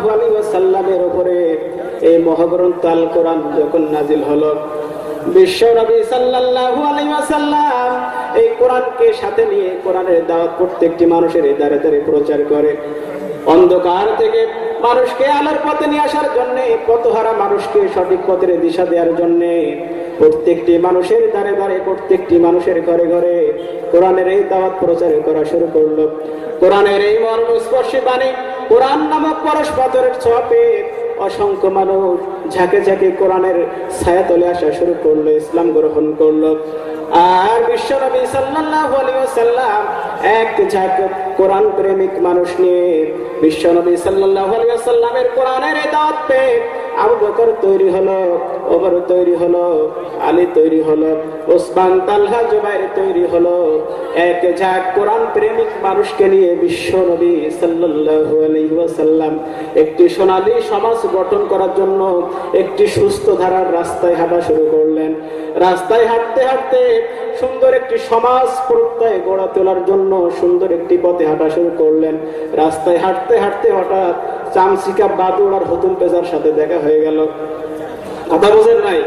সাল্লাল্লাহু আলাইহি ওয়াসাল্লামের উপরে এই মহাগ্রন্থ আল কোরআন যখন নাজিল হলো, বিশ্ব নবী সাল্লাল্লাহু আলাইহি ওয়াসাল্লাম এই কোরআনকে সাথে নিয়ে কোরআনের দাওয়াত প্রত্যেকটি মানুষের দ্বারে দ্বারে প্রচার করে। অন্ধকার থেকে মানুষকে আলোর পথে নিয়ে আসার জন্য, পথহারা মানুষকে সঠিক পথের দিশা দেওয়ার জন্য প্রত্যেকটি মানুষের দ্বারে দ্বারে, প্রত্যেকটি মানুষের ঘরে ঘরে কোরআনের এই দাওয়াত প্রচার করা শুরু করলো। কোরআনের এই মর্মস্পর্শী বাণী, কোরআন নামক পরশ পাথরের ছোঁয়াপে অসংখ্য মানুষ ঝাঁকে ঝাঁকে কোরআনের ছায়াতলে আসা শুরু করলো, ইসলাম গ্রহণ করলো। আর বিশ্ব নবী সাল্লাল্লাহু আলাইহি ওয়াসাল্লাম এক ঝাঁক কোরআন প্রেমিক মানুষ নিয়ে বিশ্ব নবী সাল্লাল্লাহু আলাইহি ওয়াসাল্লামের কোরআনের দাওয়াত পেয়ে আবু বকর তৈরি হলো, ওমর তৈরি হলো, আলী তৈরি হলো, ওসমান, তালহা, জুবাইর তৈরি হলো। এক ঝাঁক কোরআন প্রেমিক মানুষকে নিয়ে বিশ্ব নবী সাল্লাল্লাহু আলাইহি ওয়াসাল্লাম একটি সোনালী সমাজ গঠন করার জন্য একটি সুস্থ ধারার রাস্তায় হাঁটা শুরু করলেন। রাস্তায় হাঁটতে হাঁটতে সুন্দর একটি সমাজ প্রত্যয় গড়ে তোলার জন্য সুন্দর একটি পথে হাঁটা শুরু করলেন। রাস্তায় হাঁটতে হাঁটতে হঠাৎ চামচিকা, বাদুড় আর হতুম পেজার সাথে দেখা হয়ে গেল। কথা বোঝেন নাই?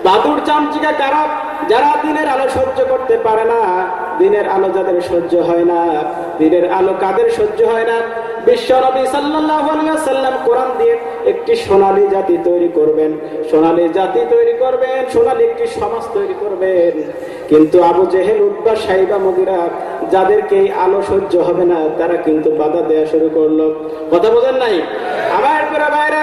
বাদুড়, চামচিকা কারা? যারা দিনের আলো সহ্য করতে পারে না। দিনের আলো যাদের সহ্য হয় না, দিনের আলো কাদের সহ্য হয় না? বিশ্ব নবী সাল্লাল্লাহু আলাইহি ওয়াসাল্লাম কোরআন দিয়ে একটি সোনালী জাতি তৈরি করবেন, সোনালী জাতি তৈরি করবেন, সোনালী একটি সমাজ তৈরি করবেন। কিন্তু আবু জেহেল, উতবা, সাইবা, মুগীরা যাদেরকে এই আলো সহ্য হবে না, তারা কিন্তু বাধা দেওয়া শুরু করলো। কথা বোঝেন নাই? আমার পুরো বাইরে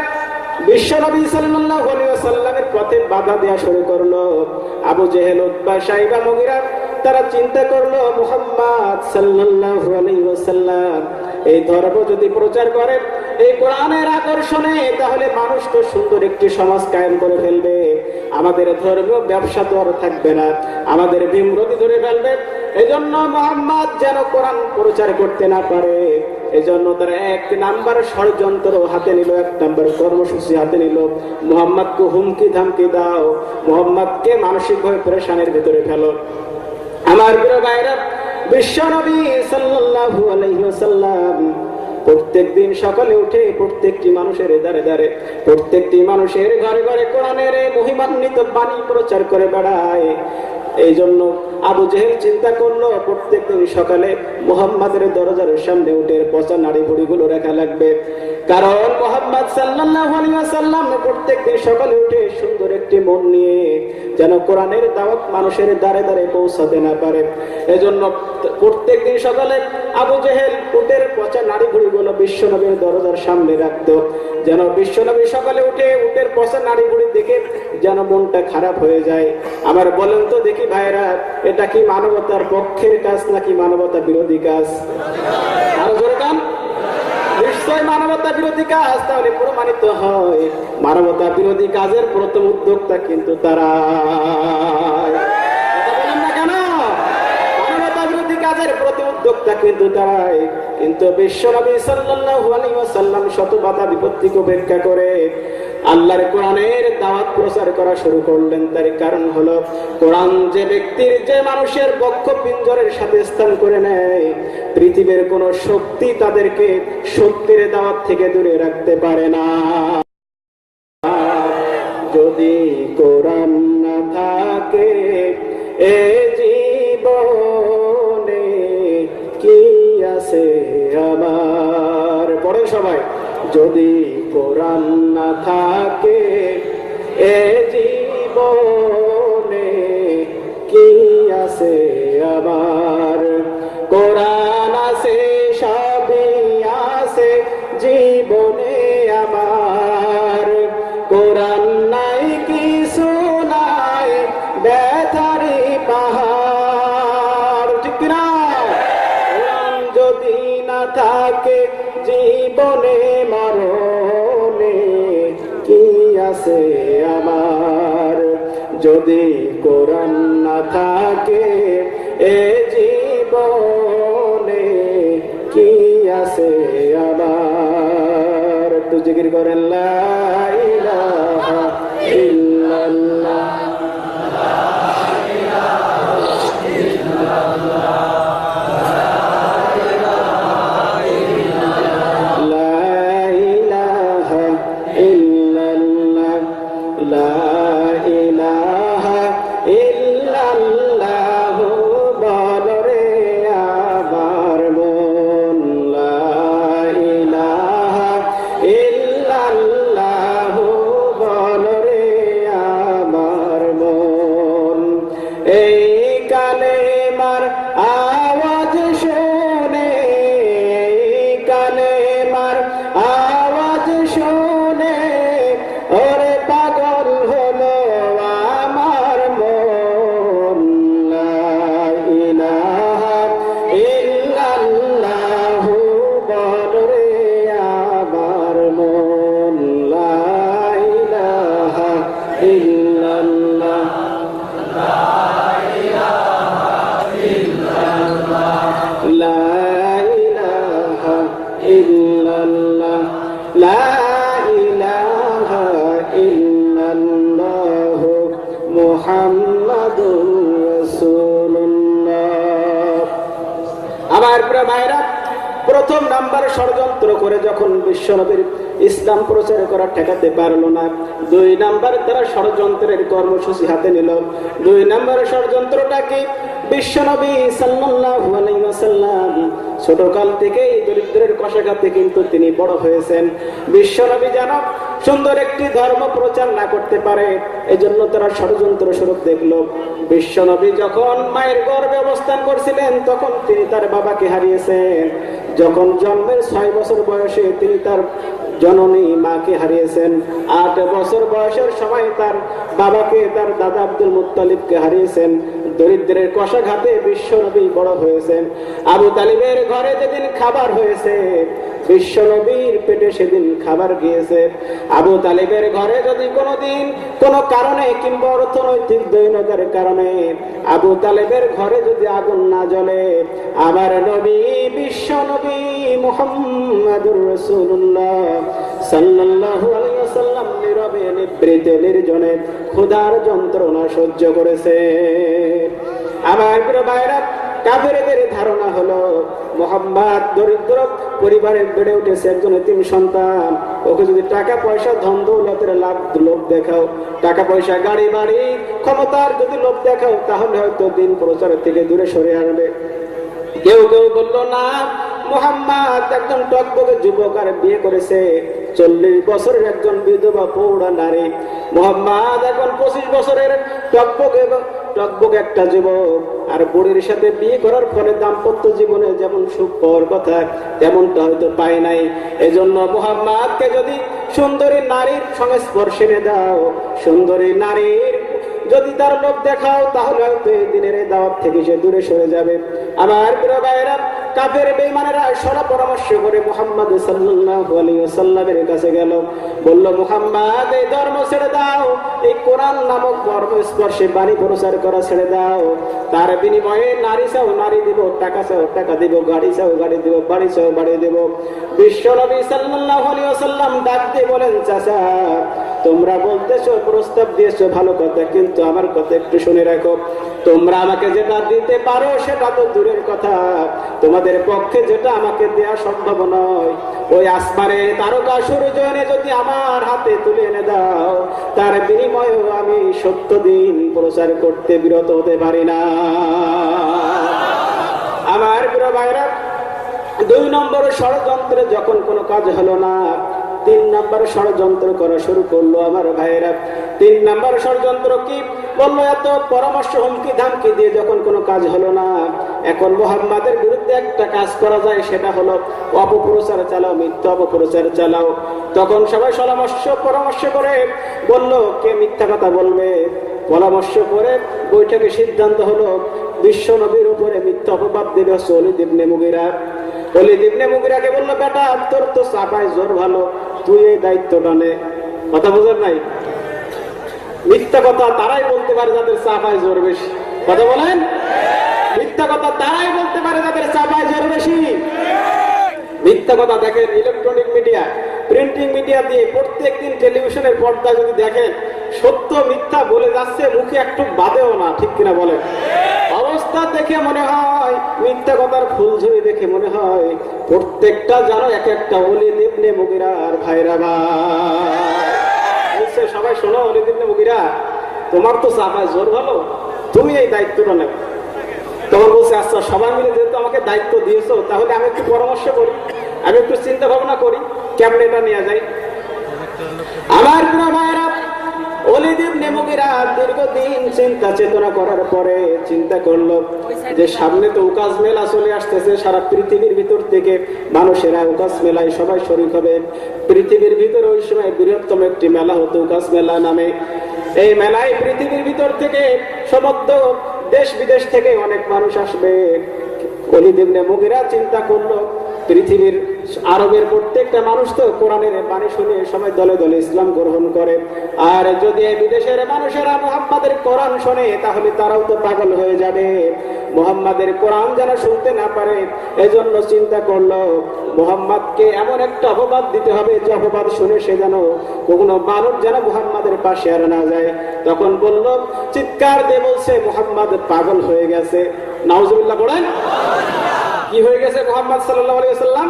বিশ্ব নবী সাল্লাল্লাহু আলাইহি ওয়াসাল্লামের পথে বাধা দেওয়া শুরু করলো। আবু জেহেল, উতবা, সাইবা, মুগীরা তারা চিন্তা করলো, মুহাম্মদ সাল্লাল্লাহু আলাইহি ওয়াসাল্লাম এই ধর্ম যদি প্রচার করে, এই কোরআনের আকর্ষণে, তাহলে মানুষ তো সুন্দর একটি সমাজ কায়েম করে ফেলবে। আমাদের ধর্মীয় ব্যবসা তো আর থাকবে না, আমাদের বিমূর্তি ধরে ফেলবে। এজন্য মুহাম্মদ যেন কোরআন প্রচার করতে না পারে, এজন্য তারা এক নাম্বার ষড়যন্ত্র হাতে নিল, এক নাম্বার কর্মসূচি হাতে নিল। মুহাম্মদকে হুমকি ধামকি দাও, মুহাম্মদকে মানসিকভাবে পেরেশানির ভিতরে ফেলো। আমার প্রিয় ভাইরা, বিশ্ব নবী সাল্লাল্লাহু আলাইহি ওয়াসাল্লাম প্রত্যেকদিন সকালে উঠে প্রত্যেকটি মানুষের দ্বারে দ্বারে, প্রত্যেকটি মানুষের ঘরে ঘরে কোরআনের মহিমান্বিত বাণী প্রচার করে বেড়ায়। এই জন্য আবু জেহেল চিন্তা করলো, প্রত্যেকদিন সকালে মুহাম্মাদের দরজার সামনে উঠে পচা নাড়ি ভুড়িগুলো রাখা লাগবে। কারণ মুহাম্মদ সাল্লাল্লাহু আলাইহি ওয়াসাল্লাম প্রত্যেকদিন সকালে উঠে সুন্দর একটি মন নিয়ে যেন কোরআনের দাওয়াত মানুষের দ্বারে দ্বারে পৌঁছাতে না পারে, এজন্য প্রত্যেকদিন সকালে আবু জেহেল উটের পচা নাড়ি ভুড়িগুলো বিশ্বনবীর দরজার সামনে রাখতো, যেন বিশ্বনবী সকালে উঠে উটের পচা নাড়ি ভুড়ি দেখে যেন মনটা খারাপ হয়ে যায়। আবার বলেন তো দেখি ভাইরা, এটা কি মানবতার পক্ষের কাজ নাকি মানবতা বিরোধী কাজ? আরো জোরে কান। নিশ্চয় মানবতা বিরোধী কাজ। তাহলে প্রমাণিত হয় মানবতা বিরোধী কাজের প্রথম উদ্যোক্তা কিন্তু তারা। বলেন না কেন? মানবতা বিরোধী কাজের প্রথম উদ্যোক্তা কিন্তু তারাই। কিন্তু বিশ্বনবী সাল্লাল্লাহু আলাইহি ওয়াসাল্লাম শত বাধা বিপত্তিকে উপেক্ষা করে আল্লাহর কোরআনের দাওয়াত প্রচার করা শুরু করলেন। তার কারণ হলো, কোরআন যে ব্যক্তির, যে মানুষের বক্ষ পিঞ্জরের সাথে স্থান করে নেয়, পৃথিবীর কোন শক্তি তাদেরকে সত্যের দাওয়াত থেকে দূরে রাখতে পারে না। যদি কোরআন না থাকে এ জীবনে, কি আছে আমার? পড়েন সবাই। যদি কোরআন না থাকে এ জীবনে, কি আছে আমার? কোরআন আছে, সবই আছে জীবনে আমার। কোরআন নাই, কিছু নাই, ব্যথারি পাহাড়। ঠিক না? কোরআন যদি না থাকে জীবনে, মরণে, কি আছে আমার? যদি কোরআন না থাকে এ জীবনে, কি আছে আমার? একটু জিকির করেন, লা ইলাহা ইল্লাল্লাহ। লা ইলাহা লা ইলাহা ইল্লাল্লাহ মুহাম্মাদুর রাসূলুল্লাহ। আমার প্রিয় ভাইরা, প্রথম নাম্বার ষড়যন্ত্র করে যখন বিশ্বনবীর ইসলাম প্রচার করা ঠেকাতে পারলো না, 2 নাম্বার তারা ষড়যন্ত্রের কর্মসূচি হাতে নিল। 2 নাম্বার ষড়যন্ত্রটা কি? বিশ্বনবী সাল্লাল্লাহু আলাইহি ওয়াসাল্লাম ছোটকাল থেকেই দরিদ্রের কষাঘাতে কিন্তু তিনি বড় হয়েছেন। বিশ্বনবী যেন সুন্দর একটি ধর্ম প্রচার না করতে পারে, এজন্য তারা ষড়যন্ত্র স্বরূপ দেখলো। বিশ্বনবী যখন মায়ের গর্ভে অবস্থান করছিলেন তখন তিনি তার বাবাকে হারিয়েছেন। যখন জন্মের 6 বছর বয়সে তিনি তার জননী মাকে হারিয়েছেন। 8 বছর বয়সের সময় তার বাবাকে, তার দাদা আব্দুল মুত্তালিবকে হারিয়েছেন। দরিদ্রের কষাঘাতে বিশ্বনবী বড় হয়েছেন। আবু তালিবের ঘরে যেদিন খাবার হয়েছে, বিশ্বনবীর পেটে সেদিন খাবার গিয়েছে। আবু তালিবের ঘরে যদি কোনোদিন কোনো কারণে কিংবা অর্থনৈতিক দৈন্যতার কারণে আবু তালিবের ঘরে যদি আগুন না জ্বলে, আমার নবী বিশ্বনবী মুহাম্মাদুর রাসূলুল্লাহ সাল্লাল্লাহু আলাইহি ওয়াসাল্লাম নীরবে নিভৃতে নির্জনে ক্ষুধার যন্ত্রণা সহ্য করেছে। আমার প্রিয় ভাইরা, কাফেরদের ধারণা হলো মুহাম্মদ দরিদ্র পরিবারে বেড়ে উঠেছে, একজন এতিম সন্তান, ওকে যদি টাকা পয়সা ধন দৌলতের লোভ দেখাও, টাকা পয়সা গাড়ি বাড়ি ক্ষমতার যদি লোভ দেখাও, তাহলে হয়তো দিন প্রচার থেকে দূরে সরে আসবে। কেউ কেউ বললো না, মুহাম্মদ একজন টকবকে যুবক আর বিয়ে করেছে 40 বছরের একজন বিধবা পৌড়া নারী। মুহাম্মদ এখন 25 বছরের টকবক একটা যুবক, আর বুড়ির সাথে বিয়ে করার ফলে দাম্পত্য জীবনে যেমন সুখ পাওয়ার কথা তেমনটা হয়তো পায় নাই। এজন্য মুহাম্মদকে যদি সুন্দরী নারীর সংস্পর্শে এনে দাও, সুন্দরী নারীর যদি তার লোভ দেখাও, তাহলে হয়তো এই দিনের এই দাওয়াত থেকে সে দূরে সরে যাবে। আমার প্রিয় ভাইরা, কাফের বেঈমানেরা সরা পরামর্শ করে মুহাম্মদ সাল্লাল্লাহু আলাইহি ওয়াসাল্লামের কাছে গেল, বলল, মুহাম্মদ এই ধর্ম ছেড়ে দাও, এই কোরআন নামক ধর্ম স্পর্শে বাণী প্রচার করা ছেড়ে দাও। তার বিনিময়ে নারী চাও নারী দিব, টাকা চাও টাকা দিব, গাড়ি চাও গাড়ি দিব, বাড়ি চাও বাড়ি দেব। বিশ্বনবী সাল্লাল্লাহু আলাইহি ওয়াসাল্লাম ডাক দিয়ে বলেন, চাচা তোমরা বলতেছো, প্রস্তাব দিয়েছো ভালো কথা, কিন্তু আমার কথা একটু শুনে রাখো। তোমরা আমাকে যেটা দিতে পারো সেটা তো দূরের কথা, তোমাদের পক্ষে যেটা আমাকে দেয়া সম্ভব নয়, ওই আসমানে তারকা সূর্য এনে যদি আমার হাতে তুলে এনে দাও, তার বিনিময়েও আমি 70 দিন প্রচার করতে বিরত হতে পারি না। আমার প্রিয় ভাইরা, 2 নম্বর ষড়যন্ত্রে যখন কোনো কাজ হলো না, 3 নম্বর ষড়যন্ত্র করা শুরু করলো। আমার ভাইরা, 3 নম্বর ষড়যন্ত্র কি? বললো, এত পরামর্শ হুমকি ধামকি দিয়ে যখন কোনো কাজ হলো না, এখন মুহাম্মাদের বিরুদ্ধে একটা কাজ করা যায়, সেটা হলো অপপ্রচার চালাও, মিথ্যা অপপ্রচার চালাও। তখন সবাই পরামর্শ করে বললো, কে মিথ্যা কথা বলবে। পরামর্শ করে বৈঠকে সিদ্ধান্ত হলো বিশ্ব নবীর উপরে মিথ্যা অপবাদ দেবে ওলীদ ইবনে মুগীরা। ওলীদ ইবনে মুগীরাকে বললো, বেটা তোর তো চাপায় জোর ভালো, তুই এই দায়িত্বটা নে। কথা বুঝেন নাই? মিথ্যা কথা তারাই বলতে পারে যাদের চাপায় জোর বেশি। কথা বলেন? মিথ্যা কথা তারাই বলতে পারে যাদের চাপায় জোর বেশি। মিথ্যা কথা দেখেন, ইলেকট্রনিক মিডিয়া, প্রিন্টিং মিডিয়া দিয়ে প্রত্যেকদিন টেলিভিশনের পর্দা যদি দেখেন, সত্য মিথ্যা বলে যাচ্ছে, মুখে একটু বাদেও না, ঠিক কিনা বলেন? অবস্থা দেখে মনে হয়, মিথ্যা কথার ফুলঝুরি দেখে মনে হয় প্রত্যেকটা জানো এক একটা ওলীদ ইবনে মুগীরার ভাইরা ভাই। সবাই শোনো, ওলীদ ইবনে মুগীরা তোমার তো চাপায় জোর ভালো, তুমি এই দায়িত্বটা নেও। তখন বলছে, আচ্ছা সবাই মিলে যেহেতু আমাকে দায়িত্ব দিয়েছো, তাহলে আমি একটু পরামর্শ করি, আমি একটু চিন্তা ভাবনা করি কেমন এটা নেওয়া যায়। আমার প্রিয় ভাইরা, ওলীদ ইবনে মুগীরা দীর্ঘদিন চিন্তা চেতনা করার পরে চিন্তা করলো যে সামনে তো উকাস মেলা চলে আসতেছে, সারা পৃথিবীর ভিতর থেকে মানুষেরা উকাস মেলায় সবাই শরীক হবে। পৃথিবীর ভিতরে ওই সময় বৃহত্তম একটি মেলা হতো উকাস মেলা নামে। এই মেলায় পৃথিবীর ভিতর থেকে সমস্ত দেশ বিদেশ থেকে অনেক মানুষ আসবে। ওলীদ ইবনে মুগীরা চিন্তা করলো, পৃথিবীর আরবের প্রত্যেকটা মানুষ তো কোরআনের বাণী শুনে সবাই দলে দলে ইসলাম গ্রহণ করে। আর যদি এই বিদেশের মানুষেরা মুহাম্মাদের কোরআন শোনে তাহলে তারাও তো পাগল হয়ে যাবে, মুহাম্মাদের কোরআন যেন শুনতে না পারে। এজন্য চিন্তা করলো মুহাম্মাদকে এমন একটা অপবাদ দিতে হবে যে অপবাদ শুনে সে যেন কোনো মানুষ যেন মুহাম্মাদের পাশে আর না যায়। তখন বলল, চিৎকার দিয়ে বলছে মুহাম্মাদ পাগল হয়ে গেছে। নাউজুবিল্লাহ বলেন। কি হয়ে গেছে? মুহাম্মদ সাল্লাল্লাহু আলাইহি ওয়াসাল্লাম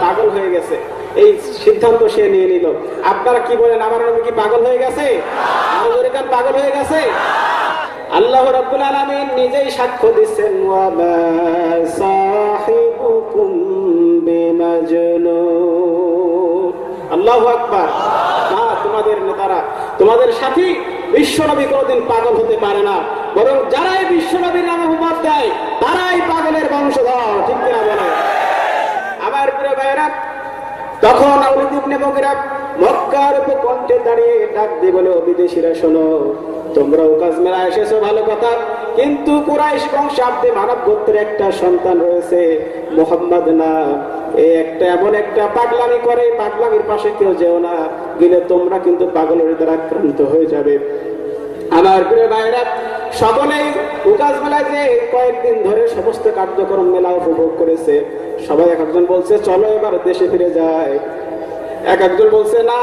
পাগল হয়ে গেছে। এই সিদ্ধান্ত সে নিয়ে নিল। আপনারা কি বলেন, আমার নবী কি পাগল হয়ে গেছে? পাগল হয়ে গেছে? আল্লাহ রাব্বুল আলামিন নিজেই সাক্ষ্য দিচ্ছেন, ওয়া মা সাহিবুকুম বিমাজনুন। আল্লাহু আকবার। না, তোমাদের নেতারা, তোমাদের সাথী বিশ্বনবী কোনদিন পাগল হতে পারে না, বরং যারাই বিশ্বনবীর নামে অপবাদ দেয় তারাই পাগলের বংশধর। ঠিক কিনা বলে? আমার প্রিয় ভাইরা, তখন ওলীদ ইবনে মুগীরা মক্কার উপকণ্ঠে দাঁড়িয়ে ডাক দিয়ে বলে, বিদেশিরা শোনো, তোমরা উকাজ মেলা এসেছো ভালো কথা, কিন্তু কুরাইশ বংশে আব্দে মানব গোত্রের একটা সন্তান রয়েছে, মুহাম্মদ না, এই একটা এমন একটা পাগলামি করে, পাগলামির পাশে কেউ যেও না, গেলে তোমরা কিন্তু পাগলের দ্বারা আক্রান্ত হয়ে যাবে। আমার প্রিয় ভাইরা, সকলেই উকাজ মেলায় যে কয়েকদিন ধরে সমস্ত কার্যক্রম মেলা উপভোগ করেছে, সবাই এক একজন বলছে চলো এবার দেশে ফিরে যায়। এক একজন বলছে না,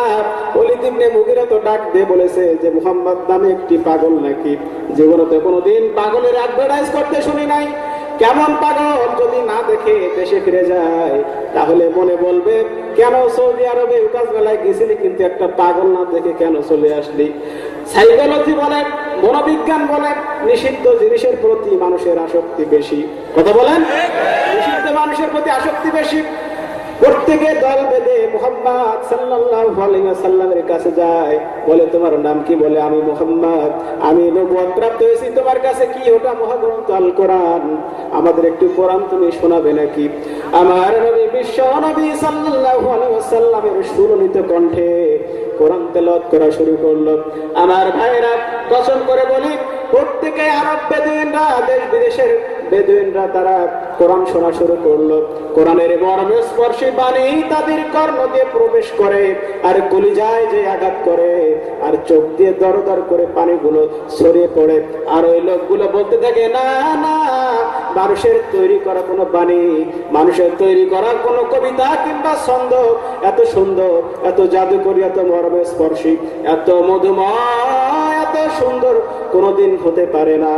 ওলীদ ইবনে মুগীরা তো ডাক দিয়ে বলেছে যে মুহাম্মদ নামে একটি পাগল নাকি, জীবনে তো কোনোদিন পাগলের অ্যাডভার্টাইজ করতে শুনি নাই। কেমন পাগল যদি না দেখে দেশে ফিরে যায় তাহলে মনে বলবে, কেন সৌদি আরবে উকাজ মেলায় গেছিলি কিন্তু একটা পাগল না দেখে কেন চলে আসলি? সাইকোলজি বলেন, মনোবিজ্ঞান বলেন, নিষিদ্ধ জিনিসের প্রতি মানুষের আসক্তি বেশি। কথা বলেন, নিষিদ্ধ মানুষের প্রতি আসক্তি বেশি। প্রত্যেকে দল বেঁধে মুহাম্মদ সাল্লাল্লাহু আলাইহি ওয়াসাল্লামের কাছে যায়, বলে তোমার নাম কি? বলে আমি মুহাম্মদ, আমি নবুয়ত প্রাপ্ত হয়েছি তোমার কাছে। কি? ওটা মহাগ্রন্থ আল কোরআন, আমাদের একটু কোরআন তুমি শোনাবে নাকি? আমার নবী, বিশ্ব নবী সাল্লাল্লাহু আলাইহি ওয়াসাল্লামের সুললিত কণ্ঠে কোরআন তেলাওয়াত করা শুরু করলো। আমার ভাইরা, কসম করে বলি, প্রত্যেকে আরব বেদুইনরা, দেশ বিদেশের বেদুইনরা তারা কোরআন শোনা শুরু করলো। কোরআনের মর্মস্পর্শী বাণী তাদের কর্ণ দিয়ে প্রবেশ করে আর কলিজায় যে আঘাত করে, আর চোখ দিয়ে দরদর করে পানিগুলো ছড়িয়ে পড়ে। আর ওই লোকগুলো বলতে থাকে, না না, মানুষের তৈরি করা কোনো বাণী, মানুষের তৈরি করা কোনো কবিতা কিংবা ছন্দ এত সুন্দর, এত জাদুকরী, এত মর্মস্পর্শী, এত মধুময়, এত সুন্দর কোনোদিন হতে পারে না।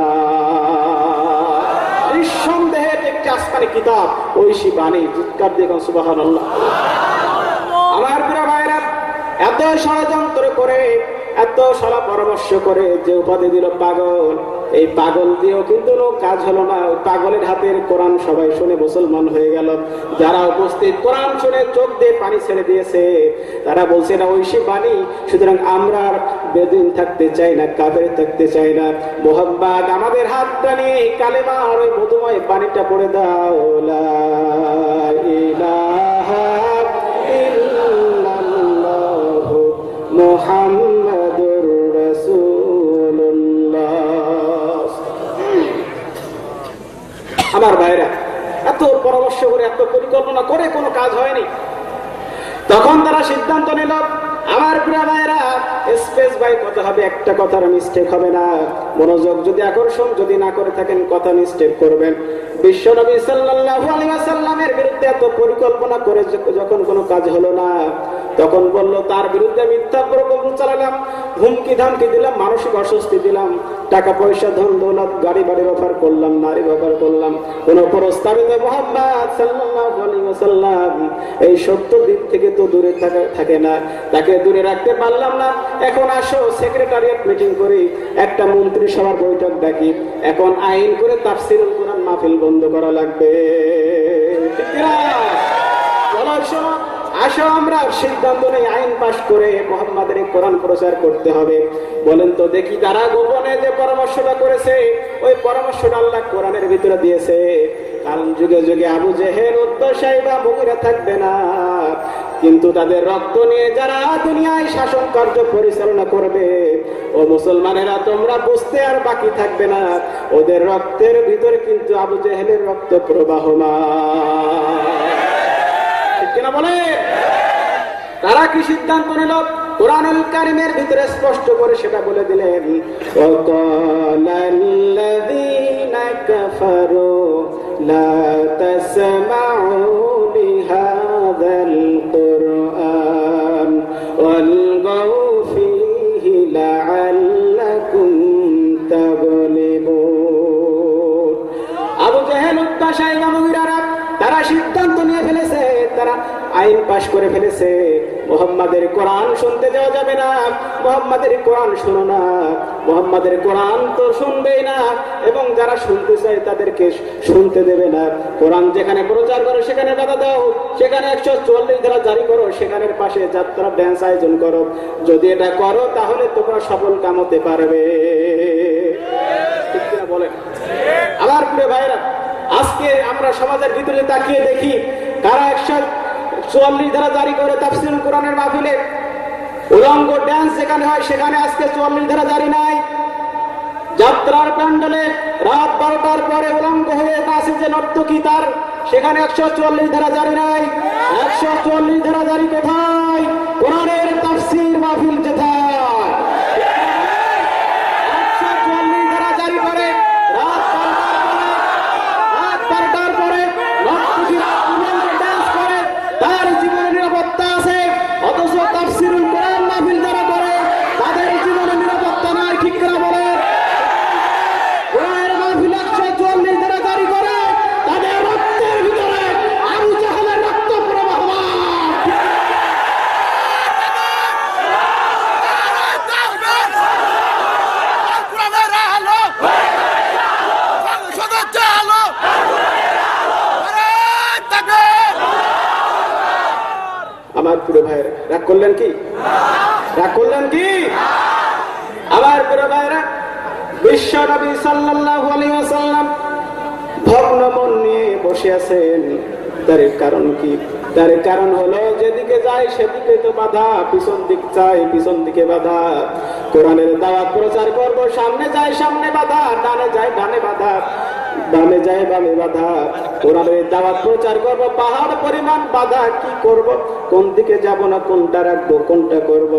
নিঃসন্দেহে একটি আসমানি কিতাব, ঐশী বাণী। চিৎকার দিয়ে সুবহানাল্লাহ। আমার প্রিয় ভাইরা, এত ষড়যন্ত্র করে, এত সলা পরামর্শ করে যে উপাধি দিল পাগল, এই পাগল দিয়েও কিন্তু কাজ হলো না। ওই পাগলের হাতের কোরআন সবাই শুনে মুসলমান হয়ে গেল। যারা উপস্থিত কোরআন শুনে চোখ দিয়ে পানি ছেড়ে দিয়েছে, তারা বলছে না ঐশী বাণী, সুতরাং আমরা আর বেদিন থাকতে চাই না, কাফের থাকতে চাই না। মুহাম্মদ আমাদের হাতটা নিয়ে কালেমা আর ওই মধুময় পানিটা পড়ে দাও, লা ইলাহা ইল্লাল্লাহু মুহাম্মাদুর রাসূলুল্লাহ। আমার ভাইরা, এত পরামর্শ করে, এত পরিকল্পনা করে কোনো কাজ হয়নি। তখন তারা সিদ্ধান্ত নিল, আমার প্রিয় ভাইরা, স্পেস বাই কথা হবে, একটা কথার মিস্টেক হবে না। মনোযোগ যদি আকর্ষণ যদি না করে থাকেন, কথা মিস্টেক করবেন। বিশ্বনবী সাল্লাল্লাহু আলাইহি ওয়াসাল্লামের বিরুদ্ধে এত পরিকল্পনা করে যখন কোনো কাজ হলো না, তখন বলল তার বিরুদ্ধে মিথ্যা প্রকল্প চালালাম, হুমকি ধামকি দিলাম, মানসিক অস্বস্তি দিলাম, টাকা পয়সা ধন দৌলত গাড়ি বাড়ি ব্যবহার করলাম, নারী ব্যবহার করলাম। কোন প্রস্তাবিত মুহাম্মদ সাল্লাল্লাহু আলাইহি ওয়াসাল্লাম এই সত্য দিক থেকে তো দূরে থাকে না, তাকে দূরে রাখতে পারলাম না। এখন আসো সেক্রেটারিয়েট মিটিং করি, একটা মন্ত্রী সভার বৈঠক ডাকি, এখন আইন করে তাফসীরুল কোরআন মাহফিল বন্ধ করা লাগবে। ঠিক না? চলো শোনো, আসো আমরা সিদ্ধান্ত নেই, আইন পাশ করে মুহাম্মাদের কোরআন প্রচার করতে হবে। বলেন তো দেখি, তারা গোপনে যে পরামর্শটা করেছে, ওই পরামর্শটা আল্লাহ কোরআনের ভিতরে দিয়েছে। কারণ যুগে যুগে আবু জেহেল, উতবা, শাইবা, মুগীরা থাকবে না, কিন্তু তাদের রক্ত নিয়ে যারা দুনিয়ায় শাসন কার্য পরিচালনা করবে, ও মুসলমানেরা তোমরা বুঝতে আর বাকি থাকবে না, ওদের রক্তের ভিতরে কিন্তু আবু জেহেলের রক্ত প্রবাহমান। কিনা বলে? তারা কি সিদ্ধান্ত নিল? কোরআনুল কারীমের ভিতরে স্পষ্ট করে সেটা বলে দিলেন, ওয়াকালাল্লাযীনা কাফারু লা তাসমাউ লিহাযাল কুরআন ওয়ালগাউ ফীহি লাআল্লাকুম তাগলিবুন। আবু জেহেল, উতবা, শাইবা, মুগীরা তারা সিদ্ধান্ত নিয়ে ফেলেছে, তারা আইন পাশ করে ফেলেছে, মুহাম্মাদের কোরআন শুনতে দেওয়া যাবে না, মুহাম্মাদের কোরআন শোনো না, মুহাম্মাদের কোরআন তো শুনবেই না, এবং যারা শুনতে চায় তাদেরকে শুনতে দেবে না। কোরআন যেখানে প্রচার করো সেখানে বাধা দাও, সেখানে 144 ধারা জারি করো, সেখানের পাশে যাত্রা ড্যান্স আয়োজন করো। যদি এটা করো তাহলে তোমরা সফল কাম হতে পারবে। ঠিক কিনা বলেন? আমার প্রিয় ভাইরা, আজকে আমরা সমাজের ভিতরে তাকিয়ে দেখি কারা 144 ধারা জারি করে তাফসীরুল কোরআনের মাহফিলে উলঙ্গ ড্যান্স যেখানে হয় সেখানে আজকে 44 ধারা জারি নাই। যাত্রার প্যান্ডেলে রাত 12টার পরে উলঙ্গ হয়ে নাচে যে নর্তকী, তার সেখানে 144 ধারা জারি নাই। 144 ধারা জারি কোথায়? কোরআনের তাফসীর মাহফিল যেথায় 144 ধারা জারি করে রাত 12টার পরে নর্তকীরা উলঙ্গ ড্যান্স করে, তার জীবনের নিরাপত্তা আছে। অথচ তাফসীরুল কোরআন মাহফিল যারা করে তাদের জীবনের নিরাপত্তা নাই। ঠিক করে বলে? কোরআনের মাহফিল 144 ধারা জারি করে, তাদের রক্তের ভিতরে আবু জাহেলের রক্ত প্রবাহমান। আমার প্রিয় ভাইরা, রাগ করলেন কি? রাগ করলেন কি? আমার প্রিয় ভাইরা, বিশ্ব নবী সাল্লাল্লাহু আলাইহি ওয়াসাল্লাম ভগ্ন মন নিয়ে বসে আছেন। তার কারণ কি? তার কারণ হলো যেদিকে যায় সেদিকে তো বাধা, পিছন দিক চাই পিছন দিকে বাধা। কোরআনের দাওয়াত প্রচার করব, সামনে যায় সামনে বাধা, ডানে যায় ডানে বাধা, বামে যায় বামে বাধা। কোরআনের দাওয়াত প্রচার করব, পাহাড় পরিমাণ বাধা। কি করব? কোন দিকে যাব না, কোনটা রাখবো, কোনটা করব?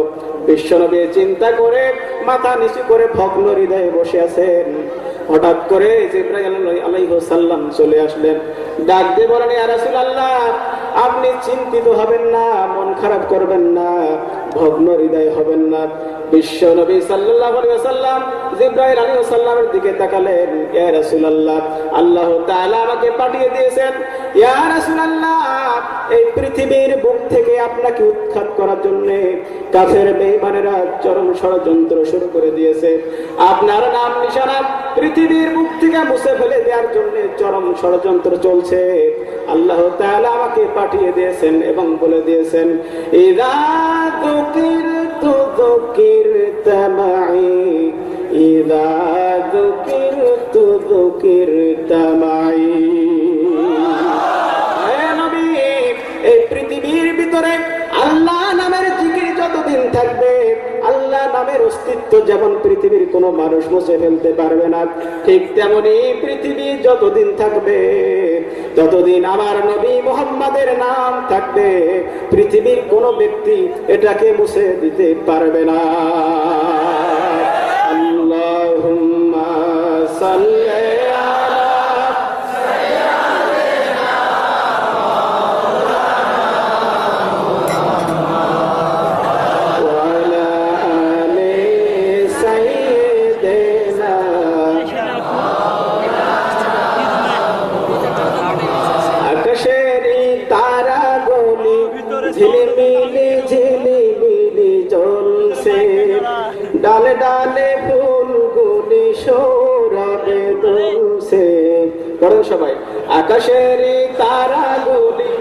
বিশ্বনবী চিন্তা করে মাথা নিচু করে ভগ্ন হৃদয়ে বসে আছেন। হঠাৎ করে জিবরাইল আলাইহিস সালাম চলে আসলেন, ডাক দিয়ে বলেন, ইয়া রাসূলুল্লাহ, আপনি চিন্তিত হবেন না, মন খারাপ করবেন না, ভগ্ন হৃদয় হবেন না। বিশ্ব নবী সাল্লাল্লাহু আলাইহি ওয়াসাল্লাম জিবরাইল আলাইহিস সালামের দিকে তাকালেন, ইয়া রাসূলুল্লাহ, আল্লাহ তাআলা আমাকে পাঠিয়ে দিয়েছেন, ইয়া রাসূলুল্লাহ, এই পৃথিবীর বুক থেকে আপনাকে উৎখাত করার জন্য কাফের বেঈমানেরা চরম ষড়যন্ত্র শুরু করে দিয়েছে। আপনার নাম নিশানা পৃথিবীর বুক থেকে মুছে ফেলে দেওয়ার জন্য চরম ষড়যন্ত্র চলছে। আল্লাহ তাআলা আমাকে পাঠিয়ে দিয়েছেন এবং বলে দিয়েছেন, ইযা যুকিরতু যুকিরতা মাই, ইযা যুকিরতু যুকিরতা মাই। হে নবী, এই পৃথিবীর ভিতরে আল্লাহ নামের জিকির যতদিন থাকবে, আল্লাহ নামের অস্তিত্ব যেমন পৃথিবীর কোনো মানুষ মুছে ফেলতে পারবে না, ঠিক তেমনি পৃথিবী যতদিন থাকবে ততদিন আমার নবী মুহাম্মাদের নাম থাকবে, পৃথিবীর কোনো ব্যক্তি এটাকে মুছে দিতে পারবে না। আল্লাহুম্মা সাল্লি ঝিলিমিলি ঝিলিমিলি জ্বলছে, ডালে ডালে ফুলগুলি সৌরভে দুলছে। পড়েন সবাই, আকাশেরই তারাগুলি,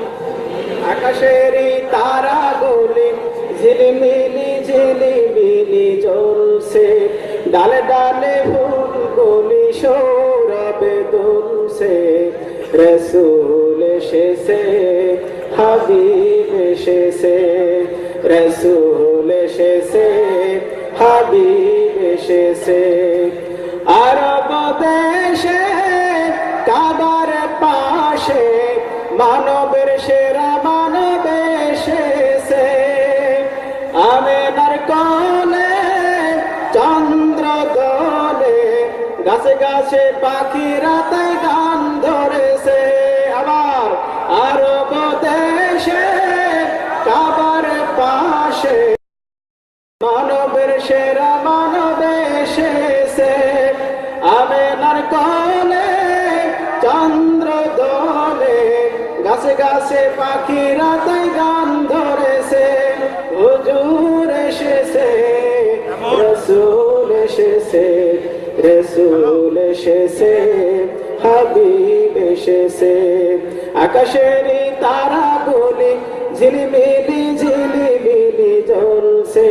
আকাশেরই তারাগুলি ঝিলিমিলি ঝিলিমিলি জ্বলছে, ডালে ডালে ফুলগুলি সৌরভে দুলছে। রাসূল এসেছে, হাবিব এসেছে, রাসূল এসেছে, হাবিব এসেছে। আরব দেশে কাবার পাশে মানবের সেরা, মানবের কোলে চন্দ্র দোলে গাছে গাছে পাখিরা তাই গান ধরেছে আবার আরব দেশে কাবার পাশে মানবের সেরা মানব এসেছে আমেনার কোলে চন্দ্র দোলে গাছে গাছে পাখিরা তাই গান ধরেছে হুজুর এসেছে রসুল এসেছে রসুল এসেছে হাবিব এসেছে আকাশেরই তারাগুলি ঝিলিমিলি ঝিলিমিলি জ্বলছে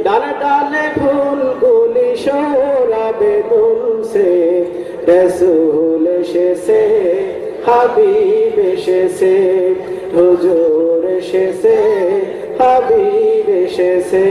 ডালে ডালে ফুলগুলি সৌরভে দুলছে রসুল এসেছে হাবিব এসেছে হুজুর এসেছে হাবিব এসেছে